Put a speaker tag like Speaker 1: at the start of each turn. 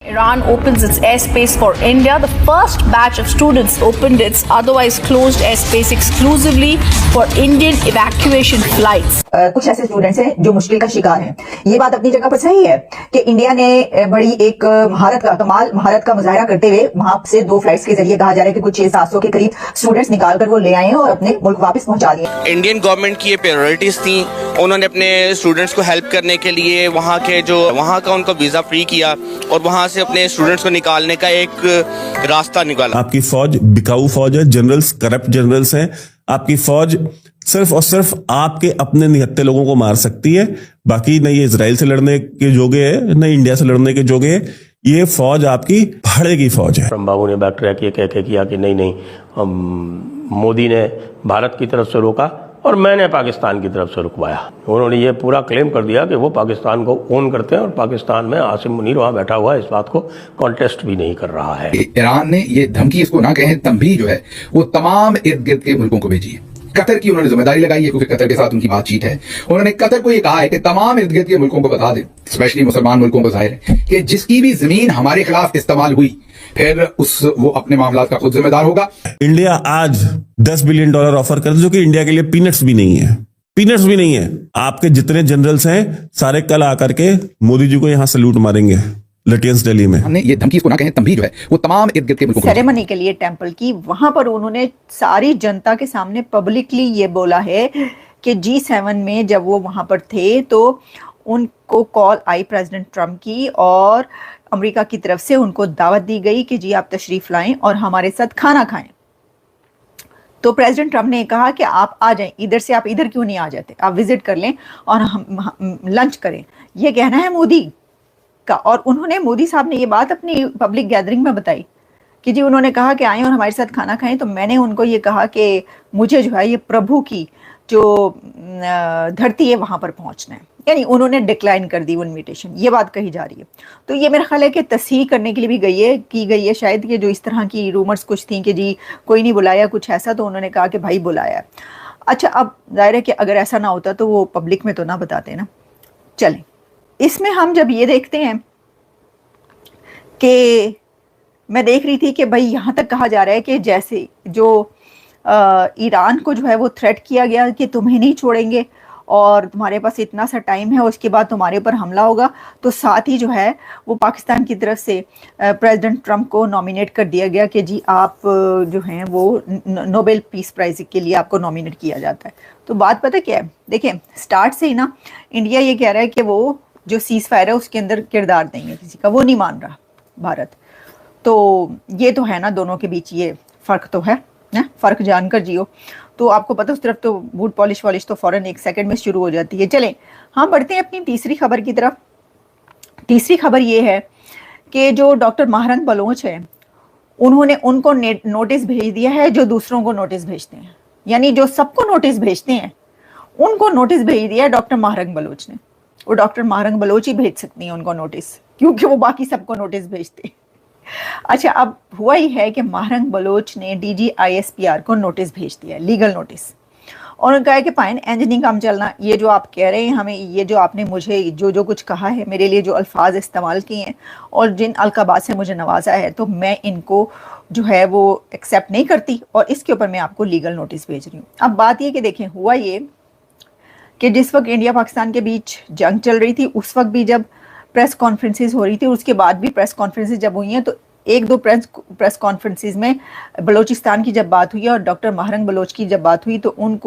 Speaker 1: Iran opens its airspace for India. The first batch of students opened its otherwise closed airspace exclusively for Indian evacuation flights.
Speaker 2: कुछ ऐसे students हैं जो मुश्किल का शिकार हैं. ये बात अपनी जगह पर सही है कि इंडिया ने बड़ी एक कमाल महारत का मुजाहरा करते हुए वहां से 2 फ्लाइट्स के जरिए कहा जा रहा है कि कुछ 600-700 के करीब स्टूडेंट्स निकाल कर वो ले आए हैं और अपने मुल्क वापस पहुंचा दिए.
Speaker 3: इंडियन गवर्नमेंट की ये प्रायोरिटीज थी. उन्होंने अपने स्टूडेंट्स को हेल्प करने के लिए वहाँ का उनको वीजा फ्री किया और वहाँ से अपने स्टूडेंट्स को निकालने का एक रास्ता निकाला.
Speaker 4: आपकी फौज बिकाऊ फौज है, जनरल्स करप्ट जनरल्स हैं. आपकी फौज सिर्फ और सिर्फ आपके अपने निहत्थे लोगों को मार सकती है. बाकी न ये इजराइल से लड़ने के जोगे है, न इंडिया से लड़ने के जोगे है. ये फौज आपकी भाड़े की फौज है.
Speaker 5: बाबू ने बैक ट्रैक ये कह के किया कि नहीं मोदी ने भारत की तरफ से रोका और मैंने पाकिस्तान की तरफ से रुकवाया. उन्होंने ये पूरा क्लेम कर दिया कि वो पाकिस्तान को ओन करते हैं और पाकिस्तान में आसिम मुनीर वहाँ बैठा हुआ है, इस बात को कॉन्टेस्ट भी नहीं कर रहा है.
Speaker 6: ईरान ने ये धमकी इसको ना कहें तंबीह जो है वो तमाम इर्द गिर्द के मुल्कों को भेजी है. कतर की उन्होंने जिम्मेदारी लगाई है क्योंकि कतर के साथ उनकी बातचीत है. उन्होंने कतर को ये कहा है कि तमाम इर्द गिर्द के मुल्कों को बता दे, स्पेशली मुसलमान मुल्कों को जाहिर है कि जिसकी भी जमीन हमारे खिलाफ इस्तेमाल हुई फिर वो अपने मामला का खुद जिम्मेदार होगा.
Speaker 4: इंडिया आज $10 बिलियन ऑफर कर जो कि इंडिया के लिए पीनट्स भी नहीं है. पीनट्स भी नहीं है. आपके जितने जनरल्स हैं सारे कल आकर के मोदी जी को यहाँ सैल्यूट मारेंगे लटियंस दिल्ली में.
Speaker 6: हमने ये धमकी इसको ना कहें तंबीह जो है वो तमाम इर्द गिर्द के मुल्कों को
Speaker 2: सेरेमनी के लिए टेंपल की वहां पर उन्होंने सारी जनता के सामने पब्लिकली ये बोला है कि G7 में जब वो वहां पर थे तो उनको कॉल आई प्रेसिडेंट ट्रम्प की और अमेरिका की तरफ से उनको दावत दी गई कि जी आप तशरीफ लाएं और हमारे साथ खाना खाएं. तो प्रेसिडेंट ट्रम्प ने कहा कि आप आ जाएं, इधर से आप इधर क्यों नहीं आ जाते, आप विजिट कर लें और हम लंच करें. ये कहना है मोदी का. और उन्होंने मोदी साहब ने ये बात अपनी पब्लिक गैदरिंग में बताई कि जी उन्होंने कहा कि आएं और हमारे साथ खाना खाएं. तो मैंने उनको ये कहा कि मुझे जो है ये प्रभु की जो धरती है वहां पर पहुंचना है. यानी उन्होंने डिक्लाइन कर दी वो इन्विटेशन, ये बात कही जा रही है. तो ये मेरा ख्याल है कि तस्हीह करने के लिए भी की गई है शायद कि जो इस तरह की रूमर्स कुछ थी कि जी कोई नहीं बुलाया कुछ ऐसा, तो उन्होंने कहा कि भाई बुलाया. अच्छा, अब जाहिर है कि अगर ऐसा ना होता तो वो पब्लिक में तो ना बताते ना. चलें, इसमें हम जब ये देखते हैं कि मैं देख रही थी कि भाई यहाँ तक कहा जा रहा है कि जैसे जो ईरान को जो है वो थ्रेट किया गया कि तुम्हें नहीं छोड़ेंगे और तुम्हारे पास इतना सा टाइम है, उसके बाद तुम्हारे ऊपर हमला होगा. तो साथ ही जो है वो पाकिस्तान की तरफ से प्रेसिडेंट ट्रम्प को नॉमिनेट कर दिया गया कि जी आप जो हैं वो नोबेल पीस प्राइज़ के लिए आपको नॉमिनेट किया जाता है. तो बात पता क्या है, देखें स्टार्ट से ही ना इंडिया ये कह रहा है कि वो जो सीज फायर है उसके अंदर किरदार देंगे किसी का, वो नहीं मान रहा भारत. तो ये तो है ना, दोनों के बीच ये फ़र्क तो है ना, फ़र्क जानकर जियो. तो आपको पता उस तरफ तो बूट पॉलिश तो फ़ौरन 1 सेकंड में शुरू हो जाती है. चलें, हाँ बढ़ते हैं अपनी तीसरी खबर की तरफ. तीसरी खबर ये है कि जो डॉक्टर महरंग बलोच है उन्होंने उनको नोटिस भेज दिया है जो दूसरों को नोटिस भेजते हैं. यानी जो सबको नोटिस भेजते हैं उनको नोटिस भेज दिया है डॉक्टर महरंग बलोच ने. वो डॉक्टर महरंग बलोच ही भेज सकती हैं उनको नोटिस, क्योंकि वो बाकी सबको नोटिस भेजते हैं. अच्छा, अब हुआ ही है कि महरंग बलोच ने DGISPR को नोटिस भेज दिया, लीगल नोटिस. और उन्होंने कहा है कि पाइन इंज नहीं काम चलना. ये जो आप कह रहे हैं हमें, ये जो आपने मुझे जो कुछ कहा है, मेरे लिए जो अल्फाज इस्तेमाल किए हैं और जिन अलकाबात से मुझे नवाजा है, तो मैं इनको जो है वो एक्सेप्ट नहीं करती और इसके ऊपर मैं आपको लीगल नोटिस भेज रही हूँ. अब बात ये कि देखें, हुआ ये कि जिस वक्त इंडिया पाकिस्तान के बीच जंग चल रही थी उस वक्त भी जब प्रेस कॉन्फ्रेंसेस हो रही थी, उसके बाद भी प्रेस कॉन्फ्रेंसेस जब हुई हैं तो 1-2 प्रेस कॉन्फ्रेंसेस में बलोचिस्तान की जब बात हुई और डॉक्टर महरंग बलोच की जब बात हुई तो उनको